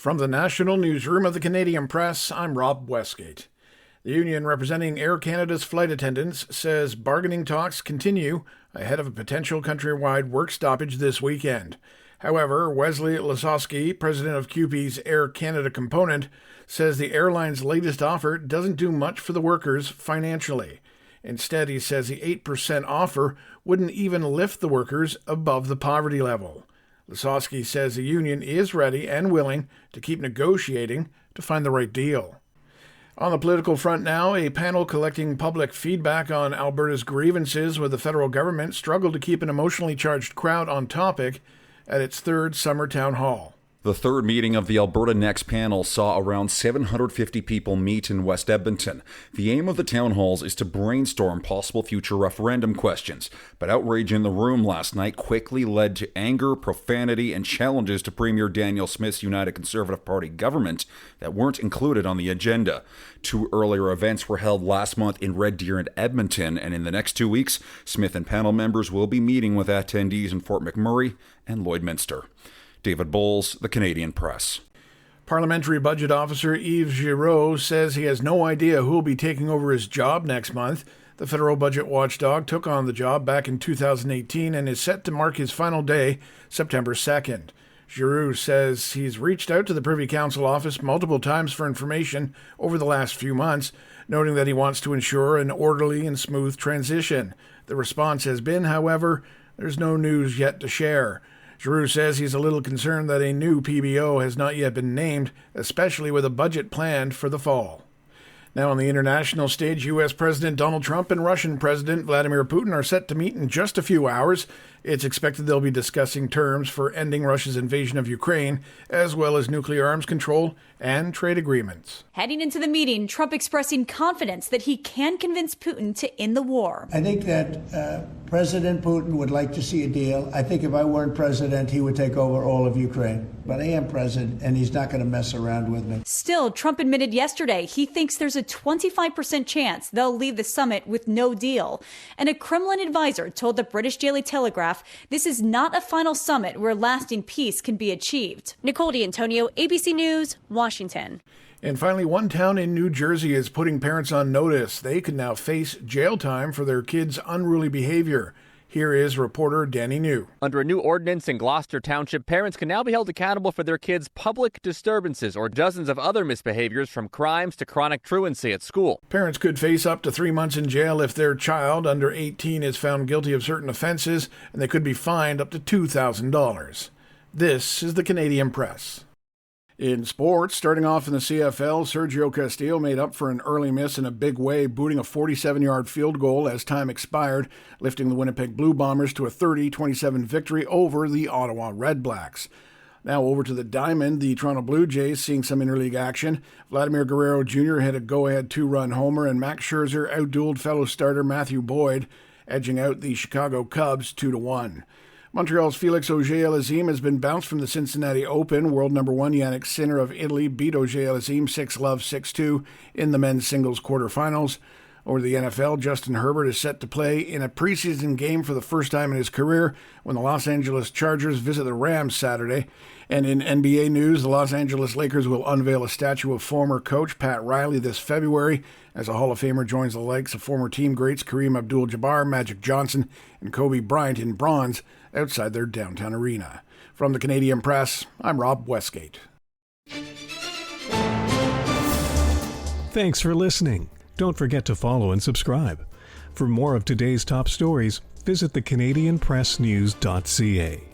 From the National Newsroom of the Canadian Press, I'm Rob Westgate. The union representing Air Canada's flight attendants says bargaining talks continue ahead of a potential countrywide work stoppage this weekend. However, Wesley Lasowski, president of CUPE's Air Canada component, says the airline's latest offer doesn't do much for the workers financially. Instead, he says the 8% offer wouldn't even lift the workers above the poverty level. Lasowski says the union is ready and willing to keep negotiating to find the right deal. On the political front now, a panel collecting public feedback on Alberta's grievances with the federal government struggled to keep an emotionally charged crowd on topic at its third summer town hall. The third meeting of the Alberta Next panel saw around 750 people meet in West Edmonton. The aim of the town halls is to brainstorm possible future referendum questions, but outrage in the room last night quickly led to anger, profanity, and challenges to Premier Daniel Smith's United Conservative Party government that weren't included on the agenda. Two earlier events were held last month in Red Deer and Edmonton, and in the next 2 weeks, Smith and panel members will be meeting with attendees in Fort McMurray and Lloydminster. David Bowles, The Canadian Press. Parliamentary Budget Officer Yves Giroux says he has no idea who will be taking over his job next month. The federal budget watchdog took on the job back in 2018 and is set to mark his final day, September 2nd. Giroux says he's reached out to the Privy Council office multiple times for information over the last few months, noting that he wants to ensure an orderly and smooth transition. The response has been, however, there's no news yet to share. Giroux says he's a little concerned that a new PBO has not yet been named, especially with a budget planned for the fall. Now on the international stage, U.S. President Donald Trump and Russian President Vladimir Putin are set to meet in just a few hours. It's expected they'll be discussing terms for ending Russia's invasion of Ukraine, as well as nuclear arms control and trade agreements. Heading into the meeting, Trump expressing confidence that he can convince Putin to end the war. I think that President Putin would like to see a deal. I think if I weren't president, he would take over all of Ukraine. But I am president, and he's not going to mess around with me. Still, Trump admitted yesterday he thinks there's a 25% chance they'll leave the summit with no deal. And a Kremlin advisor told the British Daily Telegraph this is not a final summit where lasting peace can be achieved. Nicole D'Antonio, ABC News, Washington. And finally, one town in New Jersey is putting parents on notice. They could now face jail time for their kids' unruly behavior. Here is reporter Danny New. Under a new ordinance in Gloucester Township, parents can now be held accountable for their kids' public disturbances or dozens of other misbehaviors, from crimes to chronic truancy at school. Parents could face up to 3 months in jail if their child under 18 is found guilty of certain offenses, and they could be fined up to $2,000. This is the Canadian Press. In sports, starting off in the CFL, Sergio Castillo made up for an early miss in a big way, booting a 47-yard field goal as time expired, lifting the Winnipeg Blue Bombers to a 30-27 victory over the Ottawa Redblacks. Now over to the Diamond, the Toronto Blue Jays seeing some interleague action. Vladimir Guerrero Jr. hit a go-ahead 2-run homer, and Max Scherzer outdueled fellow starter Matthew Boyd, edging out the Chicago Cubs 2-1. Montreal's Felix Auger-Aliassime has been bounced from the Cincinnati Open. World number 1 Yannick Sinner of Italy beat Auger-Aliassime 6-love, 6-2 in the men's singles quarterfinals. Over the NFL, Justin Herbert is set to play in a preseason game for the first time in his career when the Los Angeles Chargers visit the Rams Saturday. And in NBA news, the Los Angeles Lakers will unveil a statue of former coach Pat Riley this February as a Hall of Famer joins the likes of former team greats Kareem Abdul-Jabbar, Magic Johnson, and Kobe Bryant in bronze outside their downtown arena. From the Canadian Press, I'm Rob Westgate. Thanks for listening. Don't forget to follow and subscribe. For more of today's top stories, visit thecanadianpressnews.ca.